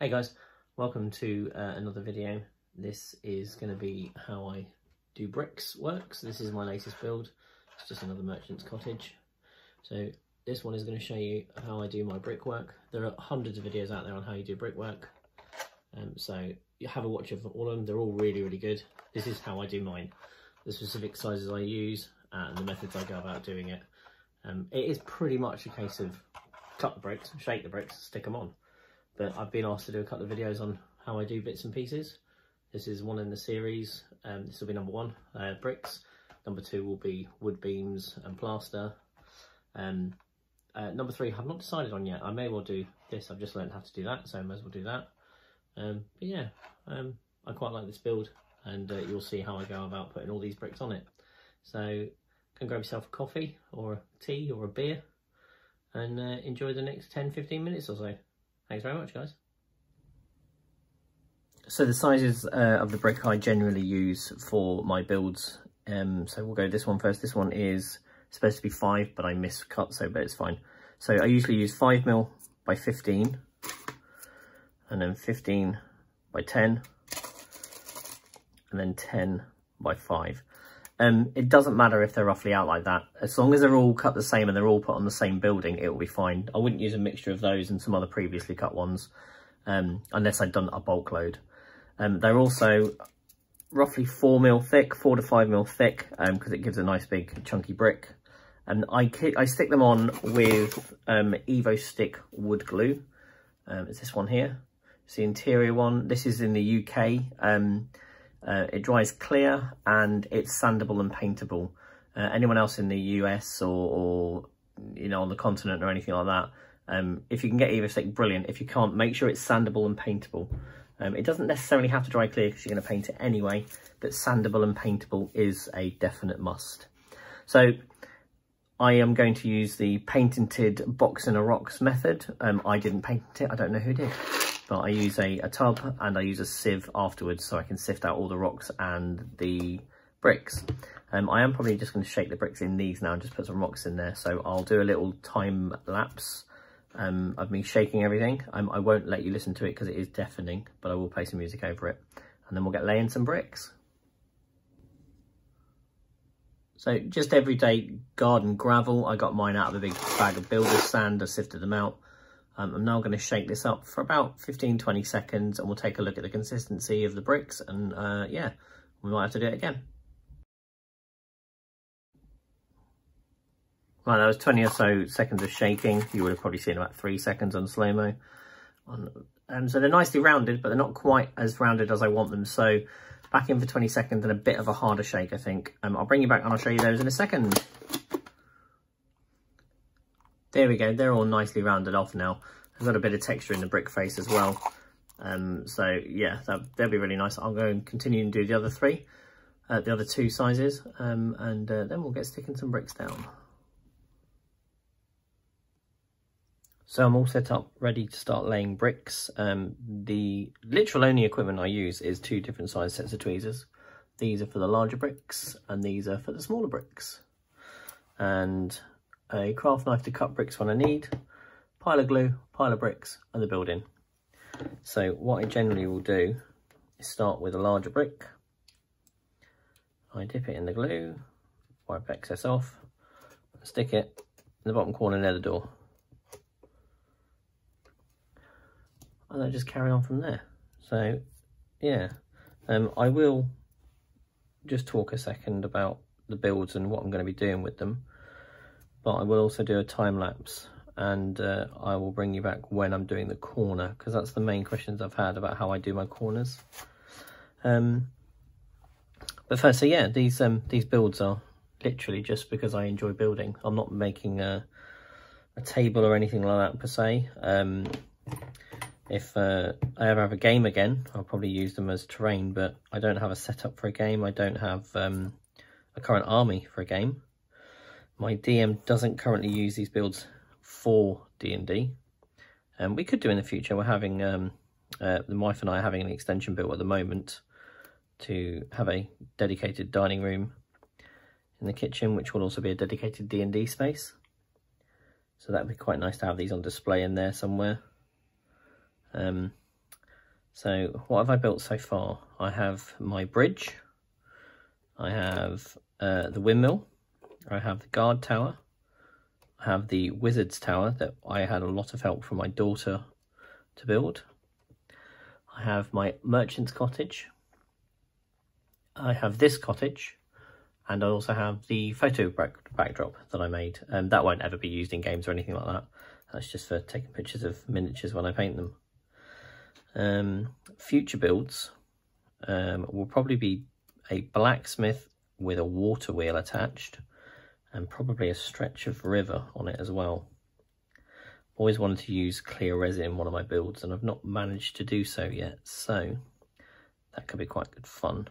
Hey guys, welcome to another video. This is going to be how I do bricks works. This is my latest build. It's just another merchant's cottage. So this one is going to show you how I do my brickwork. There are hundreds of videos out there on how you do brickwork. So you have a watch of all of them. They're all really good. This is how I do mine. The specific sizes I use and the methods I go about doing it. It is pretty much a case of cut the bricks, shake the bricks, stick them on. But I've been asked to do a couple of videos on how I do bits and pieces. This is one in the series. This will be number one, bricks. Number two will be wood beams and plaster. Number three, I've not decided on yet. I may well do this. I've just learned how to do that, so I may as well do that. But yeah, I quite like this build, and you'll see how I go about putting all these bricks on it. So go grab yourself a coffee or a tea or a beer and enjoy the next 10-15 minutes or so. Thanks very much, guys. So the sizes of the brick I generally use for my builds. So we'll go this one first. This one is supposed to be 5, but I miscut, but it's fine. So I usually use 5mm by 15, and then 15 by 10, and then 10 by 5. It doesn't matter if they're roughly out like that. As long as they're all cut the same and they're all put on the same building, it will be fine. I wouldn't use a mixture of those and some other previously cut ones, unless I'd done a bulk load. They're also roughly 4mm thick, 4 to 5mm thick, because it gives a nice big chunky brick. And I stick them on with Evo Stick wood glue. It's this one here. It's the interior one. This is in the UK. It dries clear and it's sandable and paintable. Anyone else in the US or you know, on the continent or anything like that, if you can get Evo Stick, brilliant. If you can't, make sure it's sandable and paintable. It doesn't necessarily have to dry clear because you're going to paint it anyway, but sandable and paintable is a definite must. So I am going to use the patented box in a rocks method. I didn't paint it, I don't know who did. But I use a tub and I use a sieve afterwards so I can sift out all the rocks and the bricks. I am probably just going to shake the bricks in these now and just put some rocks in there. So I'll do a little time lapse of me shaking everything. I won't let you listen to it because it is deafening, but I will play some music over it. And then we'll get laying some bricks. So just everyday garden gravel. I got mine out of a big bag of builder's sand. I sifted them out. I'm now going to shake this up for about 15-20 seconds and we'll take a look at the consistency of the bricks and yeah, we might have to do it again. Right, that was 20 or so seconds of shaking. You would have probably seen about 3 seconds on slow-mo. So they're nicely rounded, but they're not quite as rounded as I want them. So back in for 20 seconds and a bit of a harder shake, I think. I'll bring you back and I'll show you those in a second. There we go, they're all nicely rounded off now. I've got a bit of texture in the brick face as well. So yeah, they'll be really nice. I'll go and continue and do the other three, the other two sizes, and then we'll get sticking some bricks down. So I'm all set up, ready to start laying bricks. The literal only equipment I use is 2 different size sets of tweezers. These are for the larger bricks and these are for the smaller bricks. And a craft knife to cut bricks when I need, pile of glue, pile of bricks, and the building. So what I generally will do is start with a larger brick. I dip it in the glue, wipe excess off, stick it in the bottom corner near the door. And I just carry on from there. So yeah, I will just talk a second about the builds and what I'm going to be doing with them. But I will also do a time lapse and I will bring you back when I'm doing the corner because that's the main questions I've had about how I do my corners. But first, so yeah, these builds are literally just because I enjoy building. I'm not making a table or anything like that per se. If I ever have a game again, I'll probably use them as terrain, but I don't have a setup for a game. I don't have a current army for a game. My DM doesn't currently use these builds for D&D. We could do in the future. We're having, the wife and I are having an extension built at the moment to have a dedicated dining room in the kitchen, which will also be a dedicated D&D space. So that'd be quite nice to have these on display in there somewhere. So what have I built so far? I have my bridge, I have the windmill, I have the guard tower, I have the wizard's tower that I had a lot of help from my daughter to build. I have my merchant's cottage, I have this cottage, and I also have the photo backdrop that I made. That won't ever be used in games or anything like that. That's just for taking pictures of miniatures when I paint them. Future builds will probably be a blacksmith with a water wheel attached, and probably a stretch of river on it as well. Always wanted to use clear resin in one of my builds, and I've not managed to do so yet, so that could be quite good fun.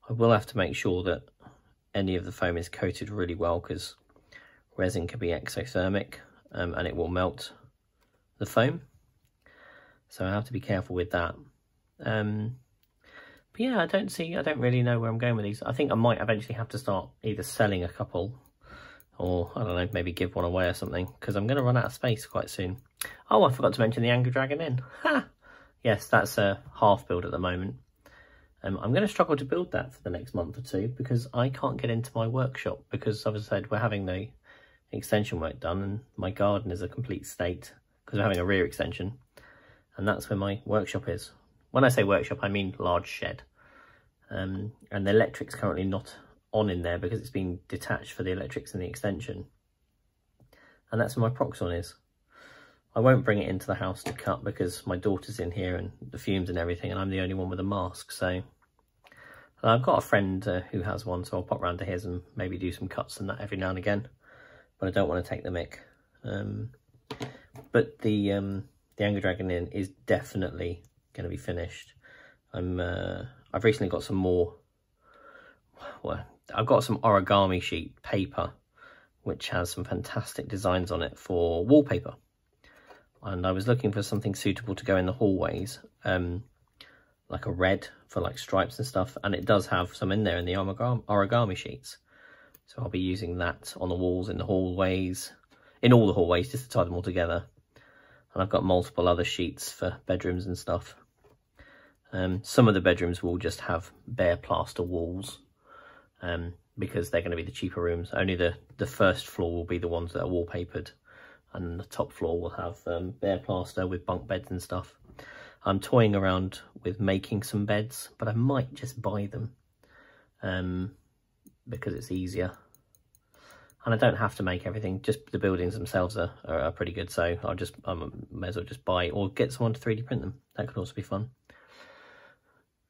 I will have to make sure that any of the foam is coated really well, because resin can be exothermic and it will melt the foam, so I have to be careful with that. But yeah, I don't really know where I'm going with these. I think I might eventually have to start either selling a couple, or I don't know, maybe give one away or something, because I'm going to run out of space quite soon. Oh, I forgot to mention the Angry Dragon Inn. Ha! Yes, that's a half build at the moment. I'm going to struggle to build that for the next month or two, because I can't get into my workshop, because as I said, we're having the extension work done, and my garden is a complete state because we're having a rear extension, and that's where my workshop is. When I say workshop, I mean large shed. And the electric's currently not on in there because it's been detached for the electrics and the extension. And that's where my Proxon is. I won't bring it into the house to cut because my daughter's in here and the fumes and everything, and I'm the only one with a mask. So I've got a friend who has one, so I'll pop round to his and maybe do some cuts and that every now and again. But I don't want to take the mick. But the Angry Dragon Inn is definitely going to be finished. I've recently got some more. Well, I've got some origami sheet paper, which has some fantastic designs on it for wallpaper. And I was looking for something suitable to go in the hallways, like a red for like stripes and stuff. And it does have some in there in the origami sheets. So I'll be using that on the walls, in the hallways, in all the hallways, just to tie them all together. And I've got multiple other sheets for bedrooms and stuff. Some of the bedrooms will just have bare plaster walls, because they're going to be the cheaper rooms. Only the first floor will be the ones that are wallpapered, and the top floor will have bare plaster with bunk beds and stuff. I'm toying around with making some beds, but I might just buy them because it's easier. And I don't have to make everything, just the buildings themselves are pretty good, so I may as well just buy or get someone to 3D print them. That could also be fun.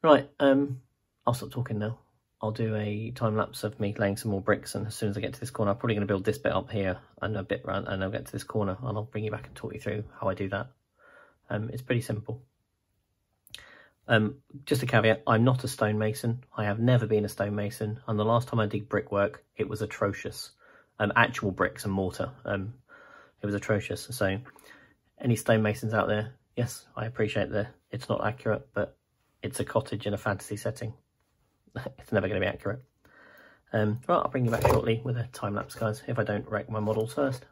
Right, I'll stop talking now. I'll do a time lapse of me laying some more bricks, and as soon as I get to this corner, I'm probably going to build this bit up here and a bit around, and I'll get to this corner and I'll bring you back and talk you through how I do that. It's pretty simple. Just a caveat, I'm not a stonemason. I have never been a stonemason, and the last time I did brickwork, it was atrocious. Actual bricks and mortar, it was atrocious. So any stonemasons out there, yes, I appreciate that it's not accurate, but it's a cottage in a fantasy setting. It's never going to be accurate. Right, I'll bring you back shortly with a time lapse, guys, if I don't wreck my models first.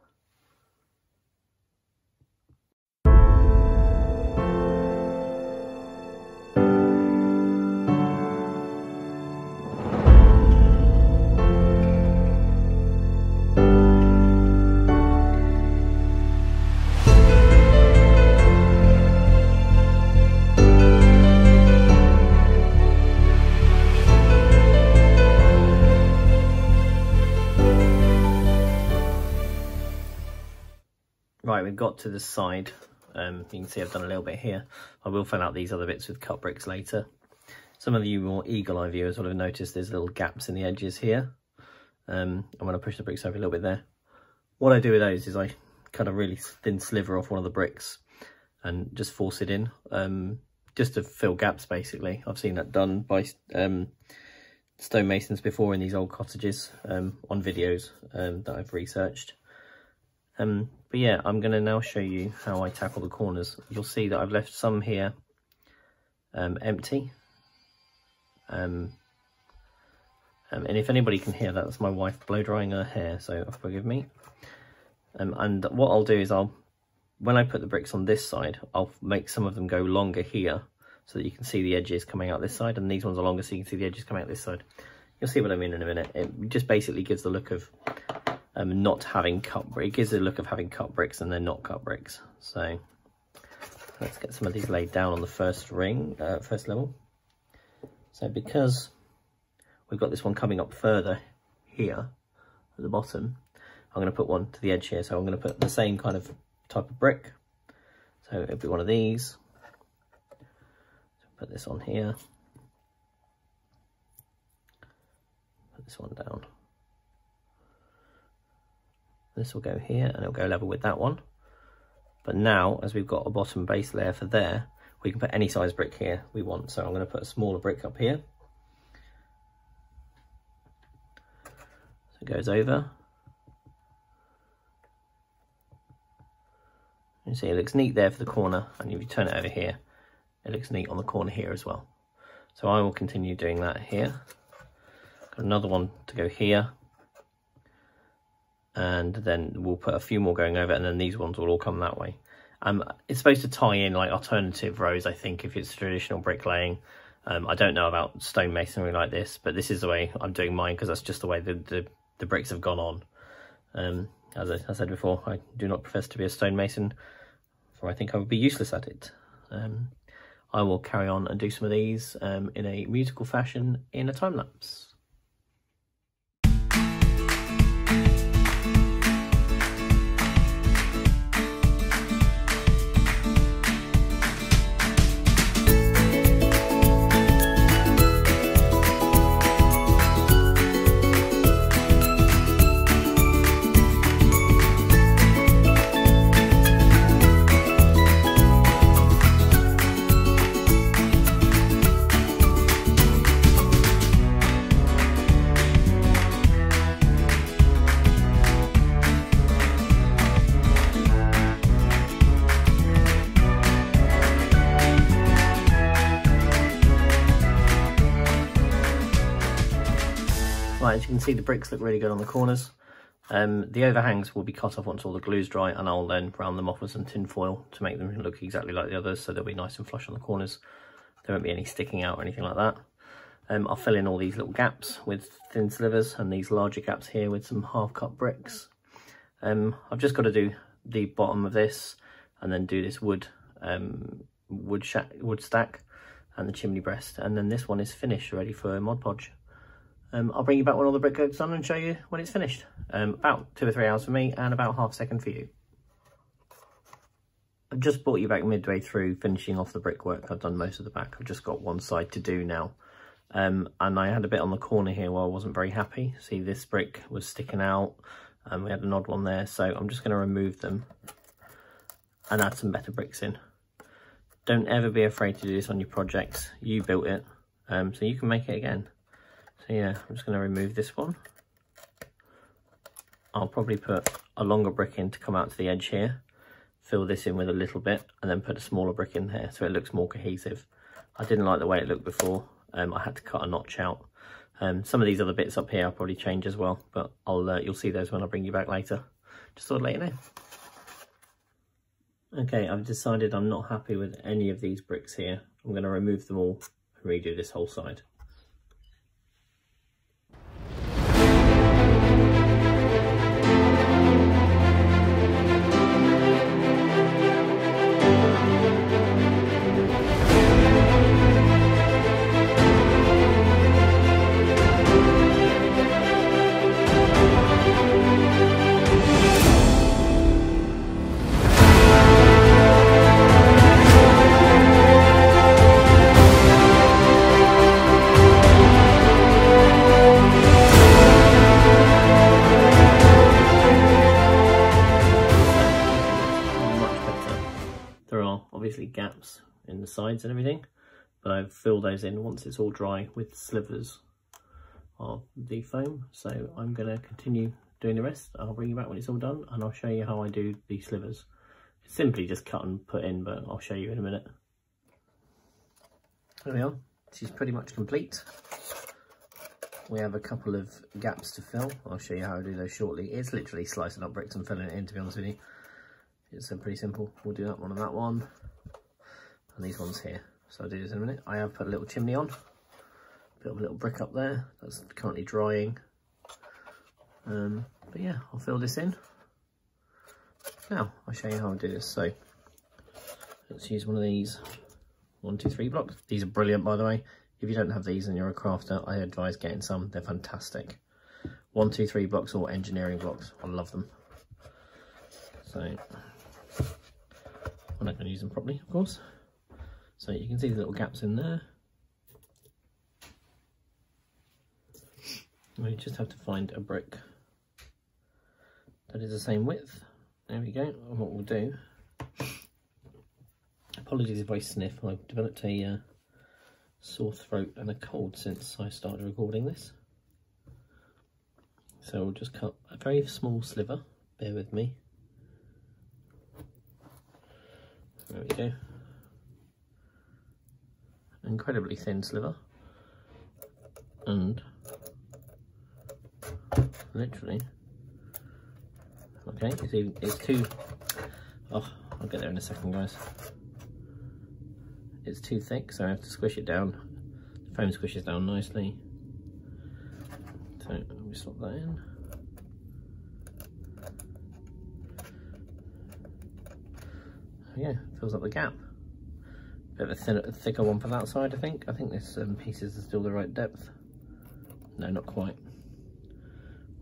Right, we've got to the side. You can see I've done a little bit here. I will fill out these other bits with cut bricks later. Some of you more eagle-eye viewers will have noticed there's little gaps in the edges here. I'm going to push the bricks over a little bit there. What I do with those is I cut a really thin sliver off one of the bricks and just force it in, just to fill gaps basically. I've seen that done by stonemasons before in these old cottages, on videos that I've researched. But yeah, I'm going to now show you how I tackle the corners. You'll see that I've left some here empty. And if anybody can hear that, that's my wife blow drying her hair, so forgive me. And what I'll do is when I put the bricks on this side, I'll make some of them go longer here, so that you can see the edges coming out this side, and these ones are longer so you can see the edges coming out this side. You'll see what I mean in a minute. It just basically gives the look of not having cut bricks. It gives the look of having cut bricks and they're not cut bricks. So let's get some of these laid down on the first level. So because we've got this one coming up further here at the bottom, I'm going to put one to the edge here. So I'm going to put the same kind of type of brick. So it'll be one of these. Put this on here. Put this one down. This will go here and it'll go level with that one. But now, as we've got a bottom base layer for there, we can put any size brick here we want. So I'm going to put a smaller brick up here. So it goes over. You see it looks neat there for the corner, and if you turn it over here, it looks neat on the corner here as well. So I will continue doing that here. Got another one to go here. And then we'll put a few more going over, and then these ones will all come that way. It's supposed to tie in like alternative rows, I think, if it's traditional bricklaying. I don't know about stonemasonry like this, but this is the way I'm doing mine because that's just the way the bricks have gone on. As I said before, I do not profess to be a stonemason, for I think I would be useless at it. I will carry on and do some of these in a musical fashion in a time lapse. Right, as you can see, the bricks look really good on the corners. The overhangs will be cut off once all the glue's dry, and I'll then round them off with some tin foil to make them look exactly like the others, so they'll be nice and flush on the corners. There won't be any sticking out or anything like that. I'll fill in all these little gaps with thin slivers, and these larger gaps here with some half-cut bricks. I've just got to do the bottom of this, and then do this wood stack, and the chimney breast, and then this one is finished, ready for Mod Podge. I'll bring you back when all the brickwork's done and show you when it's finished. About 2 or 3 hours for me and about half a second for you. I've just brought you back midway through finishing off the brickwork. I've done most of the back. I've just got one side to do now. And I had a bit on the corner here where I wasn't very happy. See, this brick was sticking out and we had an odd one there. So I'm just going to remove them and add some better bricks in. Don't ever be afraid to do this on your projects. You built it, so you can make it again. So yeah, I'm just going to remove this one. I'll probably put a longer brick in to come out to the edge here, fill this in with a little bit, and then put a smaller brick in there so it looks more cohesive. I didn't like the way it looked before. I had to cut a notch out. Some of these other bits up here I'll probably change as well, but you'll see those when I bring you back later. Just thought I'd let you know. Okay, I've decided I'm not happy with any of these bricks here. I'm going to remove them all and redo this whole side. Gaps in the sides and everything, but I've filled those in once it's all dry with slivers of the foam. So I'm going to continue doing the rest. I'll bring you back when it's all done and I'll show you how I do the slivers. It's simply just cut and put in, but I'll show you in a minute. There we are. This is pretty much complete. We have a couple of gaps to fill. I'll show you how I do those shortly. It's literally slicing up bricks and filling it in, to be honest with you. It's pretty simple. We'll do that one and that one. And these ones here. so I'll do this in a minute. I have put a little chimney on, bit of a little brick up there that's currently drying. But yeah, I'll fill this in. Now I'll show you how I do this. So let's use one of these 1, 2, 3 blocks. These are brilliant, by the way. If you don't have these and you're a crafter, I advise getting some. They're fantastic. 1, 2, 3 blocks or engineering blocks. I love them. So I'm not going to use them properly, of course. So you can see the little gaps in there. We just have to find a brick that is the same width. There we go. And what we'll do, apologies if I sniff, I've developed a sore throat and a cold since I started recording this. So we'll just cut a very small sliver, bear with me. There we go. Incredibly thin sliver. And literally, okay, it's too, oh, I'll get there in a second, guys. It's too thick, so I have to squish it down. The foam squishes down nicely. So let me slot that in. Yeah, fills up the gap. Bit of a thicker one for that side, I think. I think this pieces are still the right depth. No, not quite.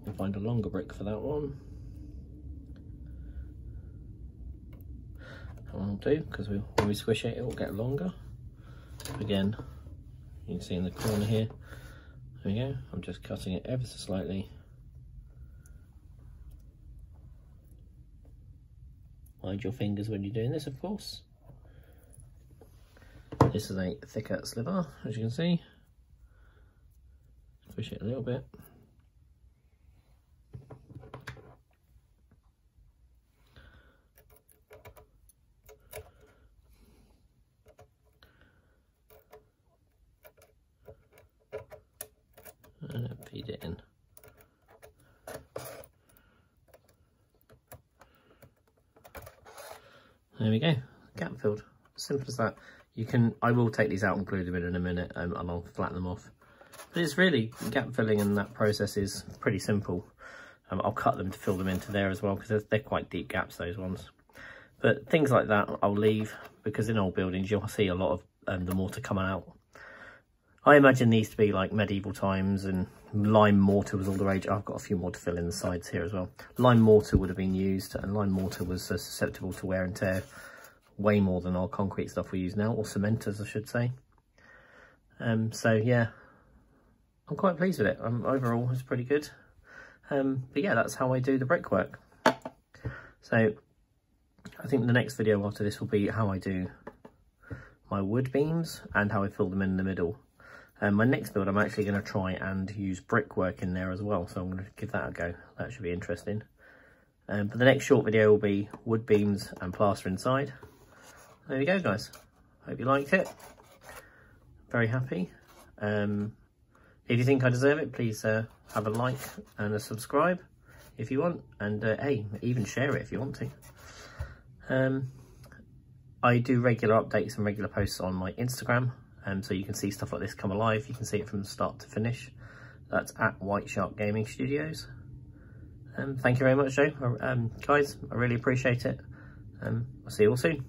We'll find a longer brick for that one. That one will do, because when we squish it, it will get longer. Again, you can see in the corner here. There we go. I'm just cutting it ever so slightly. Mind your fingers when you're doing this, of course. This is a thicker sliver, as you can see. Squish it a little bit. And feed it in. There we go, gap filled. Simple as that. You can, I will take these out and glue them in a minute, and I'll flatten them off. But it's really, gap filling and that process is pretty simple. I'll cut them to fill them into there as well, because they're quite deep gaps, those ones. But things like that I'll leave, because in old buildings you'll see a lot of the mortar coming out. I imagine these to be like medieval times, and lime mortar was all the rage. I've got a few more to fill in the sides here as well. Lime mortar would have been used, and lime mortar was susceptible to wear and tear way more than our concrete stuff we use now, or cementers I should say. So yeah, I'm quite pleased with it. Overall it's pretty good. But yeah, that's how I do the brickwork. So I think the next video after this will be how I do my wood beams and how I fill them in the middle. My next build I'm actually going to try and use brickwork in there as well, so I'm going to give that a go. That should be interesting. But the next short video will be wood beams and plaster inside. There we go, guys. Hope you liked it. Very happy. If you think I deserve it, please have a like and a subscribe if you want, and hey, even share it if you want to. I do regular updates and regular posts on my Instagram, so you can see stuff like this come alive. You can see it from start to finish. That's at White Shark Gaming Studios. Thank you very much, Joe. Guys, I really appreciate it. I'll see you all soon.